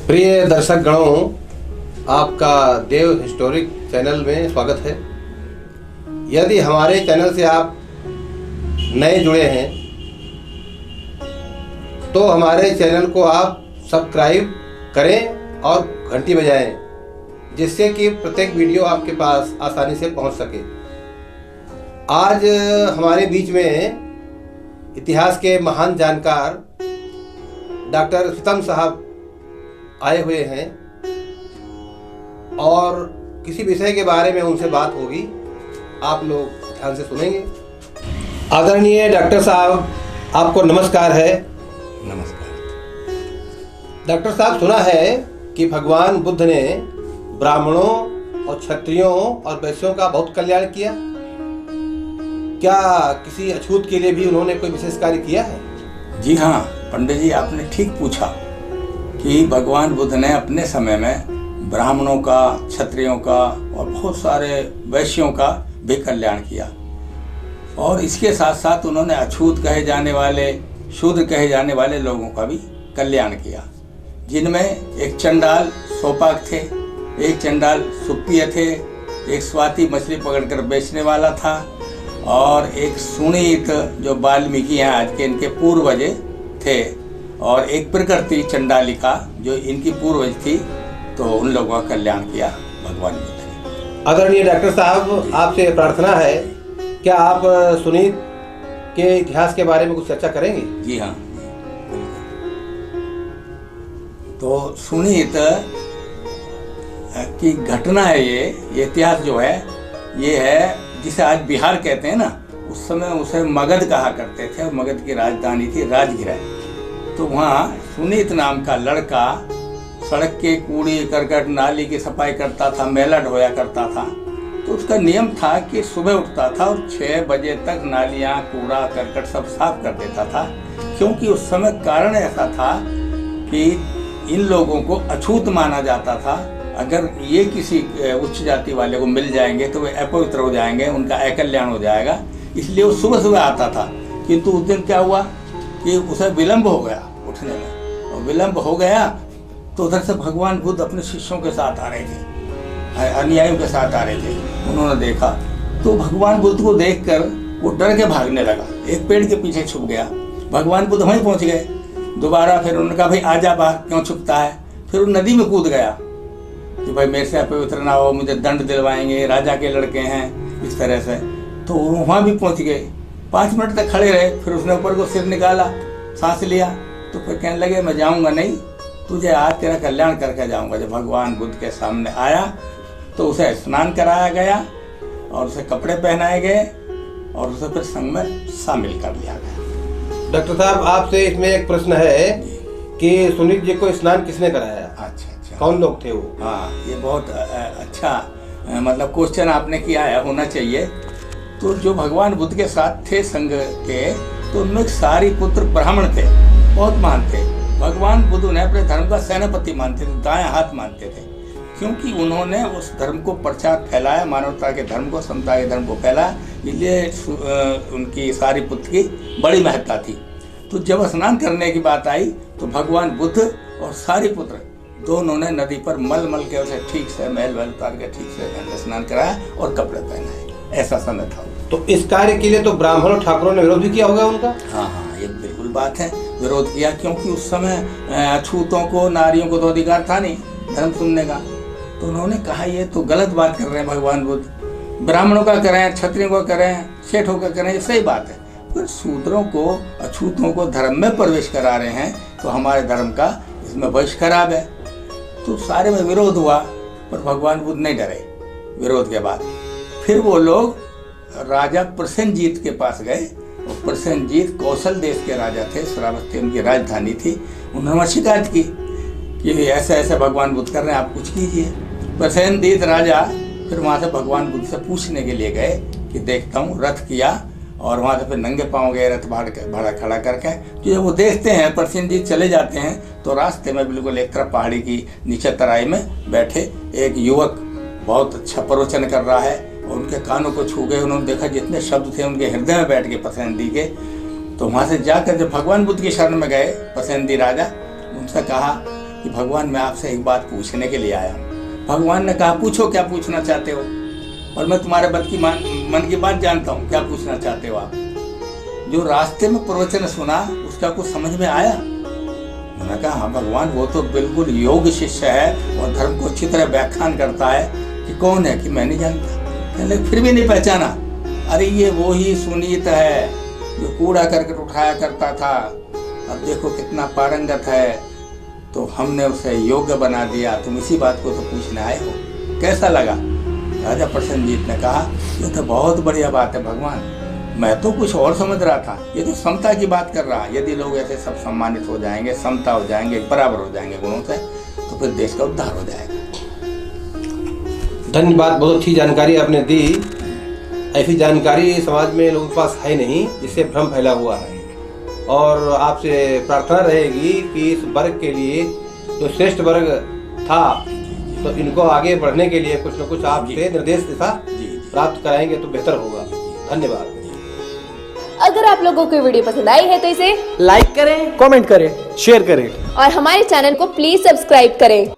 प्रिय दर्शक गणों, आपका देव हिस्टोरिक चैनल में स्वागत है। यदि हमारे चैनल से आप नए जुड़े हैं तो हमारे चैनल को आप सब्सक्राइब करें और घंटी बजाएं, जिससे कि प्रत्येक वीडियो आपके पास आसानी से पहुंच सके। आज हमारे बीच में इतिहास के महान जानकार डॉक्टर सीतम साहब आए हुए हैं और किसी विषय के बारे में उनसे बात होगी। आप लोग ध्यान से सुनेंगे। आदरणीय डॉक्टर साहब, आपको नमस्कार है। नमस्कार। डॉक्टर साहब, सुना है कि भगवान बुद्ध ने ब्राह्मणों और क्षत्रियों और वैश्यों का बहुत कल्याण किया। क्या किसी अछूत के लिए भी उन्होंने कोई विशेष कार्य किया है? जी हाँ पंडित जी, आपने ठीक पूछा कि भगवान बुद्ध ने अपने समय में ब्राह्मणों का, क्षत्रियों का और बहुत सारे वैश्यों का भी कल्याण किया। और इसके साथ साथ उन्होंने अछूत कहे जाने वाले, शूद्र कहे जाने वाले लोगों का भी कल्याण किया, जिनमें एक चंडाल सोपाक थे, एक चंडाल सुप्तिय थे, एक स्वाति मछली पकड़कर बेचने वाला था और एक सुनीत जो वाल्मीकि हैं आज के इनके पूर्वज थे, और एक प्रकृति चंडालिका जो इनकी पूर्वज थी। तो उन लोगों का कल्याण किया भगवान बुद्ध ने। आदरणीय डॉक्टर साहब, आपसे प्रार्थना है, क्या आप सुनीत के इतिहास के बारे में कुछ चर्चा करेंगे? जी हाँ, तो सुनीत की घटना है ये इतिहास जो है ये है जिसे आज बिहार कहते हैं ना, उस समय उसे मगध कहा करते थे और मगध की राजधानी थी राजगिरा। तो वहाँ सुनीत नाम का लड़का सड़क के कूड़े करकट नाली की सफाई करता था, मेला ढोया करता था। तो उसका नियम था कि सुबह उठता था और 6 बजे तक नालियाँ, कूड़ा करकट सब साफ कर देता था, क्योंकि उस समय कारण ऐसा था कि इन लोगों को अछूत माना जाता था। अगर ये किसी उच्च जाति वाले को मिल जाएंगे तो वे अपवित्र हो जाएंगे, उनका अकल्याण हो जाएगा, इसलिए वो सुबह सुबह आता था। किंतु उस दिन क्या हुआ कि उसे विलंब हो गया उठने में, और विलंब हो गया तो उधर से भगवान बुद्ध अपने शिष्यों के साथ आ रहे थे, अनुयायियों के साथ आ रहे थे। उन्होंने देखा तो भगवान बुद्ध को देखकर वो डर के भागने लगा, एक पेड़ के पीछे छुप गया। भगवान बुद्ध वहीं पहुंच गए दोबारा। फिर उन्होंने कहा, भाई आजा बाहर, क्यों छुपता है? फिर वो नदी में कूद गया कि भाई मेरे से अपवित्र ना हो, मुझे दंड दिलवाएंगे, राजा के लड़के हैं, इस तरह से। तो वहाँ भी पहुँच गए। 5 मिनट तक खड़े रहे, फिर उसने ऊपर को सिर निकाला, सांस लिया, तो फिर कहने लगे, मैं जाऊँगा नहीं, तुझे आज तेरा कल्याण करके जाऊँगा। जब भगवान बुद्ध के सामने आया तो उसे स्नान कराया गया और उसे कपड़े पहनाए गए और उसे फिर संघ में शामिल कर लिया गया। डॉक्टर साहब, आपसे इसमें एक प्रश्न है कि सुनीत जी को स्नान किसने कराया? अच्छा, कौन लोग थे वो? हाँ, ये बहुत अच्छा मतलब क्वेश्चन आपने किया है, होना चाहिए। तो जो भगवान बुद्ध के साथ थे संघ के, तो उनमें सारी पुत्र ब्राह्मण थे, बहुत महान थे। भगवान बुद्ध उन्हें अपने धर्म का सेनापति मानते थे, दायां हाथ मानते थे, क्योंकि उन्होंने उस धर्म को प्रचार फैलाया, मानवता के धर्म को, समता के धर्म को फैलाया, इसलिए उनकी सारी पुत्र की बड़ी महत्ता थी। तो जब स्नान करने की बात आई तो भगवान बुद्ध और सारी पुत्र दोनों ने नदी पर मल के उसे ठीक से मैल उतार के ठीक से स्नान कराया और कपड़े पहनाए। ऐसा समय था। तो इस कार्य के लिए तो ब्राह्मणों ठाकुरों ने विरोध भी किया होगा उनका? हाँ, ये बिल्कुल बात है, विरोध किया, क्योंकि उस समय अछूतों को, नारियों को तो अधिकार था नहीं धर्म सुनने का। तो उन्होंने कहा ये तो गलत बात कर रहे हैं भगवान बुद्ध, ब्राह्मणों का करें, क्षत्रियों का करें, सेठों का करें, ये सही बात है। फिर शूद्रों को, अछूतों को धर्म में प्रवेश करा रहे हैं, तो हमारे धर्म का इसमें वंश खराब है। तो सारे में विरोध हुआ, पर भगवान बुद्ध नहीं डरे। विरोध के बाद फिर वो लोग राजा प्रसेनजीत के पास गए, और प्रसेनजीत कौशल देश के राजा थे, श्रावस्ती उनकी राजधानी थी। उन्होंने शिकायत की कि ऐसे ऐसे भगवान बुद्ध कर रहे हैं, आप कुछ कीजिए। प्रसेनजीत राजा फिर वहाँ से भगवान बुद्ध से पूछने के लिए गए कि देखता हूँ, रथ किया और वहाँ से फिर नंगे पाँव गए रथ भाड़ा खड़ा करके। तो जब वो देखते हैं, प्रसेनजीत चले जाते हैं, तो रास्ते में बिल्कुल एक तरफ पहाड़ी की नीचे तराई में बैठे एक युवक बहुत अच्छा प्रवचन कर रहा है, और उनके कानों को छू गए। उन्होंने देखा जितने शब्द थे उनके हृदय में बैठ गए प्रसेनजीत के। तो वहाँ से जाकर जब भगवान बुद्ध की शरण में गए प्रसेनजीत राजा, उनसे कहा कि भगवान मैं आपसे एक बात पूछने के लिए आया हूँ। भगवान ने कहा पूछो क्या पूछना चाहते हो, और मैं तुम्हारे मन की बात जानता हूँ, क्या पूछना चाहते हो आप। जो रास्ते में प्रवचन सुना उसका कुछ समझ में आया? मैंने कहा हाँ भगवान, वो तो बिल्कुल योग्य शिष्य है और धर्म को अच्छी तरह व्याख्यान करता है। कि कौन है? कि मैं नहीं जानता। कहने फिर भी नहीं पहचाना? अरे ये वो ही सुनीत है जो कूड़ा करकट उठाया करता था, अब देखो कितना पारंगत है, तो हमने उसे योग्य बना दिया। तुम इसी बात को तो पूछने आए हो, कैसा लगा? राजा प्रसन्नजीत ने कहा ये तो बहुत बढ़िया बात है भगवान, मैं तो कुछ और समझ रहा था, ये तो समता की बात कर रहा है। यदि लोग ऐसे सब सम्मानित हो जाएंगे, समता हो जाएंगे, बराबर हो जाएंगे गुणों से, तो फिर देश का उद्धार हो जाएगा। धन्यवाद, बहुत अच्छी जानकारी आपने दी। ऐसी जानकारी समाज में लोगों के पास है नहीं, जिससे भ्रम फैला हुआ है। और आपसे प्रार्थना रहेगी कि इस वर्ग के लिए जो श्रेष्ठ वर्ग था, तो इनको आगे बढ़ने के लिए कुछ न कुछ आपसे निर्देश दिशा प्राप्त कराएंगे तो बेहतर होगा। धन्यवाद। अगर आप लोगों को वीडियो पसंद आई है तो इसे लाइक करें, कमेंट करें, शेयर करें और हमारे चैनल को प्लीज सब्सक्राइब करें।